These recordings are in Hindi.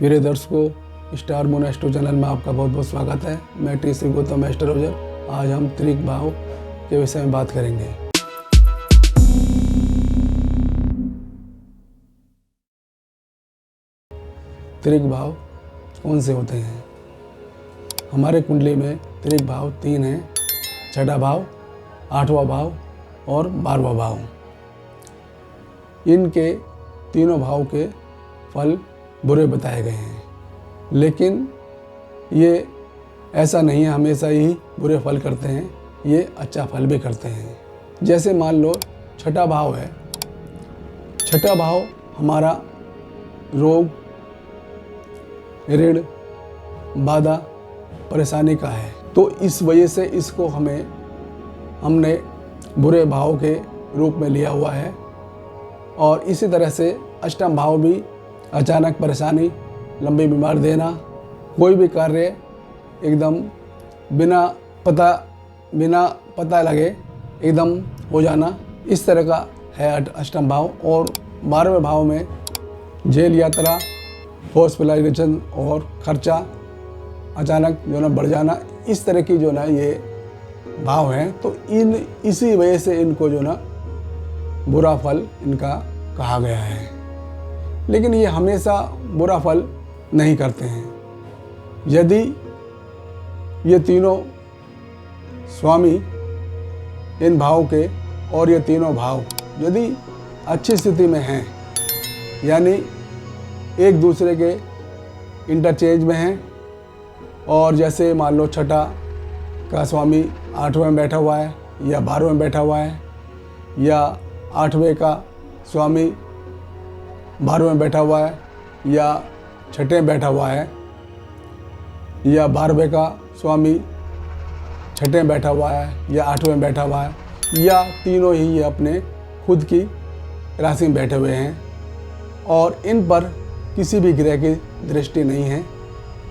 प्रिय दर्शकों, स्टार मून एस्ट्रो चैनल में आपका बहुत बहुत स्वागत है। मैं टी गौतम एस्ट्रोलॉजर। आज हम त्रिक भाव के विषय में बात करेंगे। त्रिक भाव कौन से होते हैं? हमारे कुंडली में त्रिक भाव 3 हैं: छठा भाव, 8वां भाव और 12वां भाव। इनके तीनों भाव के फल बुरे बताए गए हैं, लेकिन ये ऐसा नहीं है हमेशा ही बुरे फल करते हैं, ये अच्छा फल भी करते हैं। जैसे मान लो छठा भाव है। छठा भाव हमारा रोग, ऋण, बाधा, परेशानी का है, तो इस वजह से इसको हमने बुरे भाव के रूप में लिया हुआ है। और इसी तरह से अष्टम भाव भी अचानक परेशानी, लंबी बीमार देना, कोई भी कार्य एकदम बिना पता लगे एकदम हो जाना, इस तरह का है अष्टम भाव। और 12वें भाव में जेल यात्रा, हॉस्पिटलाइजेशन और खर्चा अचानक बढ़ जाना, इस तरह की ये भाव हैं। तो इसी वजह से इनको बुरा फल इनका कहा गया है। लेकिन ये हमेशा बुरा फल नहीं करते हैं। यदि ये तीनों स्वामी इन भाव के और ये तीनों भाव यदि अच्छी स्थिति में हैं, यानी एक दूसरे के इंटरचेंज में हैं, और जैसे मान लो छठा का स्वामी 8वें में बैठा हुआ है या 12वें में बैठा हुआ है, या 8वें का स्वामी 12वें में बैठा हुआ है या छठे में बैठा हुआ है, या 12वें का स्वामी छठे में बैठा हुआ है या 8वें में बैठा हुआ है, या तीनों ही ये अपने खुद की राशि में बैठे हुए हैं और इन पर किसी भी ग्रह की दृष्टि नहीं है,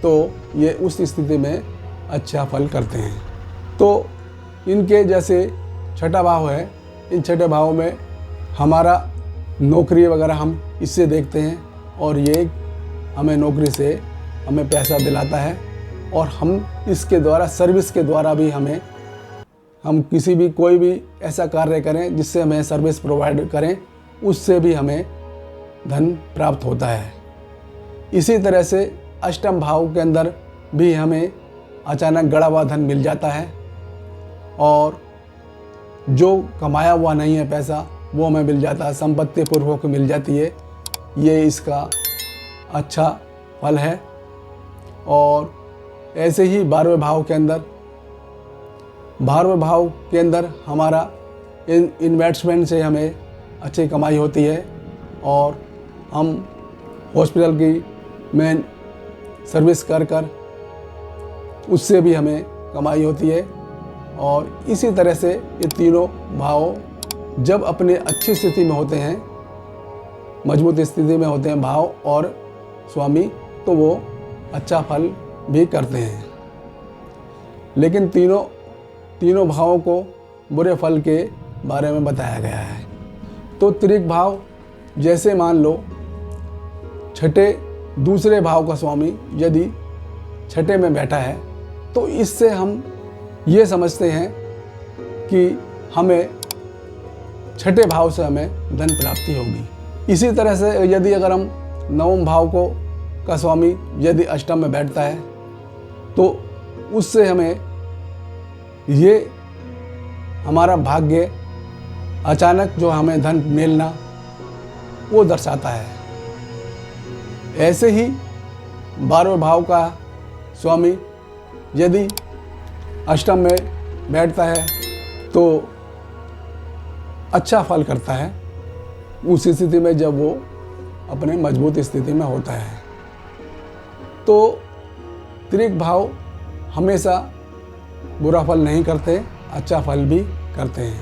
तो ये उस स्थिति में अच्छा फल करते हैं। तो इनके जैसे छठा भाव है, इन छठे भाव में हमारा नौकरी वगैरह हम इससे देखते हैं, और ये हमें नौकरी से हमें पैसा दिलाता है, और हम इसके द्वारा, सर्विस के द्वारा भी हम कोई भी ऐसा कार्य करें जिससे हमें सर्विस प्रोवाइड करें, उससे भी हमें धन प्राप्त होता है। इसी तरह से अष्टम भाव के अंदर भी हमें अचानक गड़ा हुआ धन मिल जाता है, और जो कमाया हुआ नहीं है पैसा वो हमें मिल जाता है, संपत्ति पूर्वक मिल जाती है। ये इसका अच्छा फल है। और ऐसे ही 12वें भाव के अंदर हमारा इन्वेस्टमेंट से हमें अच्छी कमाई होती है, और हम हॉस्पिटल की मेन सर्विस कर उससे भी हमें कमाई होती है। और इसी तरह से ये तीनों भाव जब अपने अच्छी स्थिति में होते हैं, मजबूत स्थिति में होते हैं भाव और स्वामी, तो वो अच्छा फल भी करते हैं। लेकिन तीनों भावों को बुरे फल के बारे में बताया गया है। तो त्रिक भाव, जैसे मान लो दूसरे भाव का स्वामी यदि छठे में बैठा है, तो इससे हम ये समझते हैं कि हमें छठे भाव से हमें धन प्राप्ति होगी। इसी तरह से यदि अगर हम 9वें भाव का स्वामी यदि अष्टम में बैठता है, तो उससे हमें ये हमारा भाग्य, अचानक हमें धन मिलना, वो दर्शाता है। ऐसे ही 12वें भाव का स्वामी यदि अष्टम में बैठता है तो अच्छा फल करता है उस स्थिति में जब वो अपने मजबूत स्थिति में होता है। तो त्रिक भाव हमेशा बुरा फल नहीं करते, अच्छा फल भी करते हैं।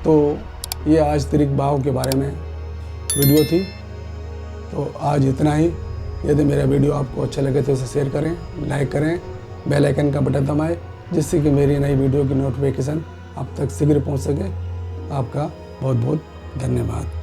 तो ये आज त्रिक भाव के बारे में वीडियो थी। तो आज इतना ही। यदि मेरा वीडियो आपको अच्छा लगे तो इसे शेयर करें, लाइक करें, बेल आइकन का बटन दबाएं, जिससे कि मेरी नई वीडियो की नोटिफिकेशन आप तक शीघ्र पहुंच सके। आपका बहुत बहुत धन्यवाद।